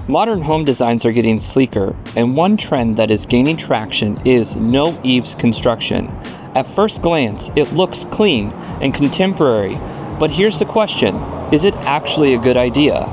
Modern home designs are getting sleeker, and one trend that is gaining traction is no-eaves construction. At first glance, it looks clean and contemporary, but here's the question: is it actually a good idea?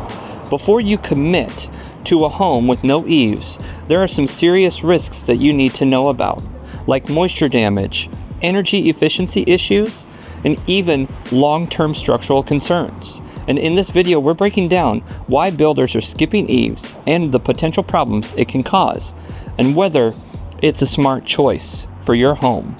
Before you commit to a home with no eaves, there are some serious risks that you need to know about, like moisture damage, energy efficiency issues, and even long-term structural concerns. And in this video, we're breaking down why builders are skipping eaves and the potential problems it can cause, and whether it's a smart choice for your home.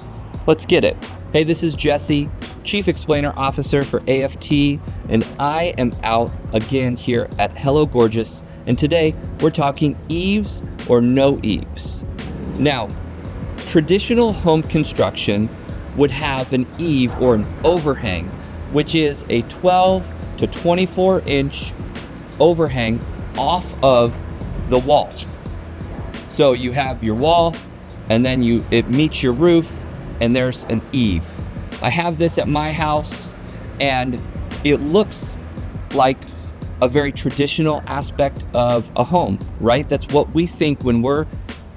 Let's get it. Hey, this is Jesse, Chief Explainer Officer for AFT, and I am out again here at Hello Gorgeous, and today we're talking eaves or no eaves. Now, traditional home construction would have an eave or an overhang, which is a 12 to 24 inch overhang off of the wall. So you have your wall, and then it meets your roof, and there's an eave. I have this at my house, and it looks like a very traditional aspect of a home, right? That's what we think when we're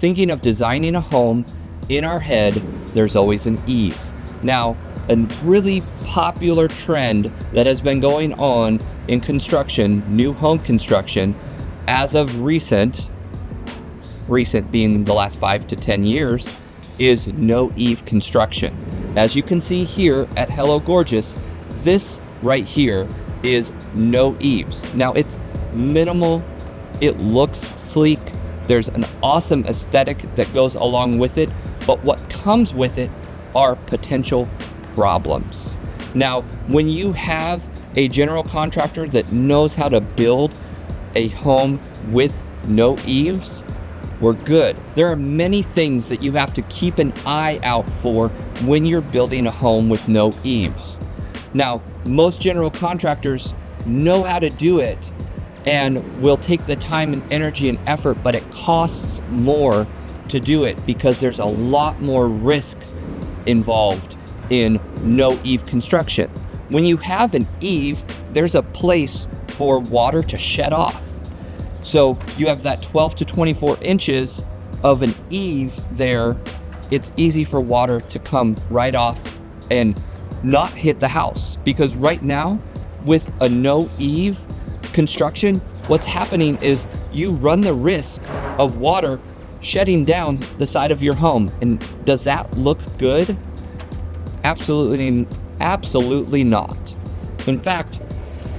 thinking of designing a home. In our head, there's always an eave. Now, a really popular trend that has been going on in construction, new home construction, as of recent being the last 5 to 10 years, is no-eave construction. As you can see here at Hello Gorgeous, this right here is no eaves. Now, it's minimal, it looks sleek, there's an awesome aesthetic that goes along with it, but what comes with it are potential problems. Now, when you have a general contractor that knows how to build a home with no eaves, we're good. There are many things that you have to keep an eye out for when you're building a home with no eaves. Now, most general contractors know how to do it and will take the time and energy and effort, but it costs more to do it because there's a lot more risk involved in no-eave construction. When you have an eave, there's a place for water to shed off. So you have that 12 to 24 inches of an eave there. It's easy for water to come right off and not hit the house, because right now with a no-eave construction, what's happening is you run the risk of water shedding down the side of your home. And does that look good? Absolutely not. In fact,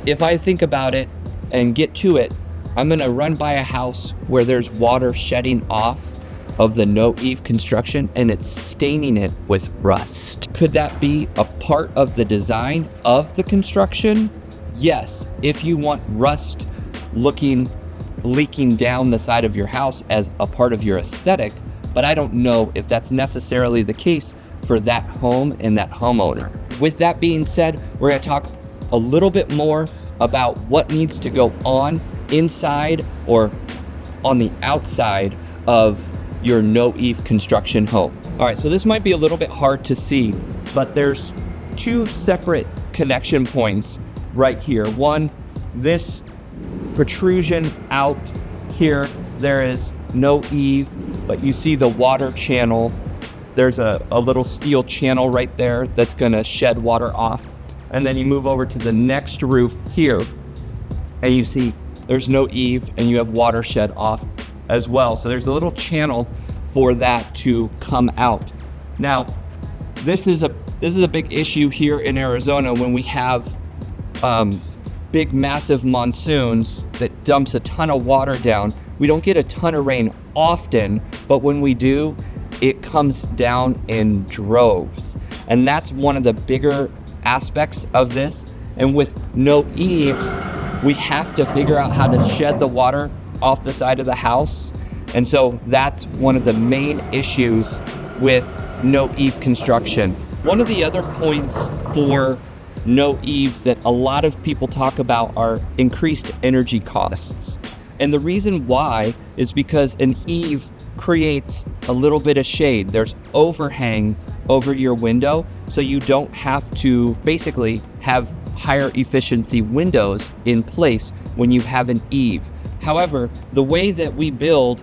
if I think about it and get to it, I'm gonna run by a house where there's water shedding off of the no-eave construction and it's staining it with rust. Could that be a part of the design of the construction? Yes, if you want rust leaking down the side of your house as a part of your aesthetic, but I don't know if that's necessarily the case for that home and that homeowner. With that being said, we're gonna talk a little bit more about what needs to go on inside or on the outside of your no-eave construction home. All right, so this might be a little bit hard to see, but there's two separate connection points right here. One, this protrusion out here, there is no eave, but you see the water channel. There's a little steel channel right there that's gonna shed water off. And then you move over to the next roof here, and you see there's no eave and you have water shed off as well. So there's a little channel for that to come out. Now, this is a big issue here in Arizona when we have big massive monsoons that dumps a ton of water down. We don't get a ton of rain often, but when we do, it comes down in droves. And that's one of the bigger aspects of this. And with no eaves, we have to figure out how to shed the water off the side of the house. And so that's one of the main issues with no eave construction. One of the other points for no eaves that a lot of people talk about are increased energy costs. And the reason why is because an eave creates a little bit of shade. There's overhang over your window, so you don't have to basically have higher efficiency windows in place when you have an eave. However, the way that we build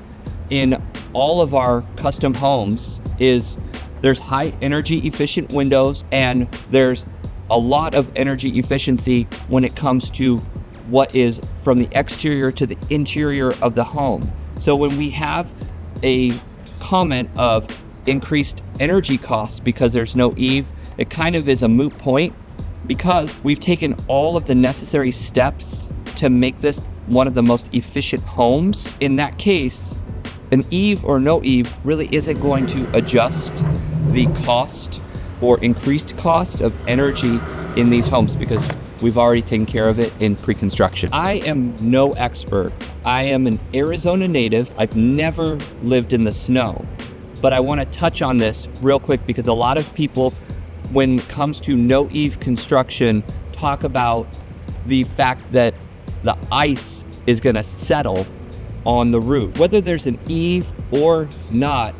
in all of our custom homes is there's high energy efficient windows, and there's a lot of energy efficiency when it comes to what is from the exterior to the interior of the home. So when we have a comment of increased energy costs because there's no eave, it kind of is a moot point, because we've taken all of the necessary steps to make this one of the most efficient homes. In that case, an eave or no eave really isn't going to adjust the cost or increased cost of energy in these homes, because we've already taken care of it in pre-construction. I am no expert. I am an Arizona native. I've never lived in the snow, but I want to touch on this real quick because a lot of people, when it comes to no-eave construction, talk about the fact that the ice is going to settle on the roof. Whether there's an eave or not,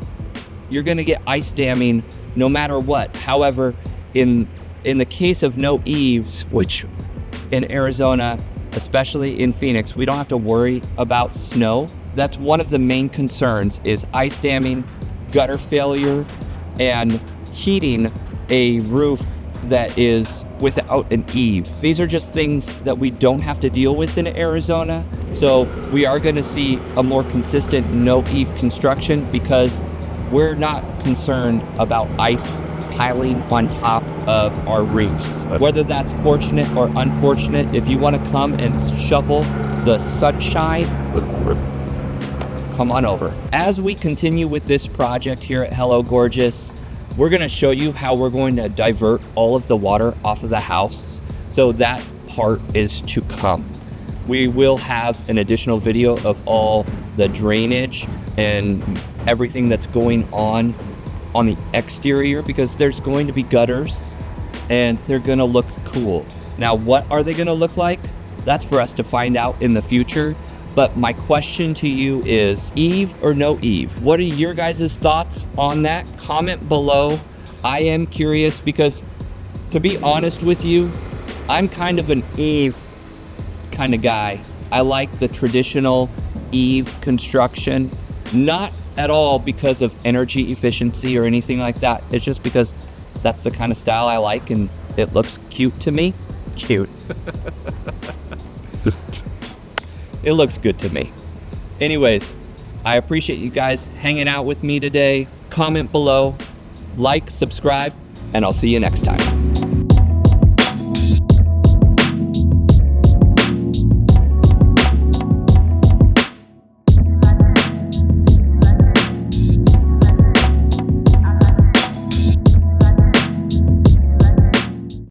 you're going to get ice damming no matter what. However, in the case of no eaves, which in Arizona, especially in Phoenix, we don't have to worry about snow. That's one of the main concerns, is ice damming, gutter failure, and heating a roof that is without an eave. These are just things that we don't have to deal with in Arizona. So we are going to see a more consistent no-eave construction because we're not concerned about ice piling on top of our roofs. Whether that's fortunate or unfortunate, if you want to come and shovel the sunshine, come on over. As we continue with this project here at Hello Gorgeous, we're going to show you how we're going to divert all of the water off of the house. So that part is to come. We will have an additional video of all the drainage and everything that's going on the exterior, because there's going to be gutters and they're going to look cool. Now, what are they going to look like? That's for us to find out in the future. But my question to you is, eave or no eave? What are your guys' thoughts on that? Comment below. I am curious because, to be honest with you, I'm kind of an eave kind of guy. I like the traditional eave construction, not at all because of energy efficiency or anything like that. It's just because that's the kind of style I like and it looks cute to me. Cute. It looks good to me. Anyways, I appreciate you guys hanging out with me today. Comment below, like, subscribe, and I'll see you next time.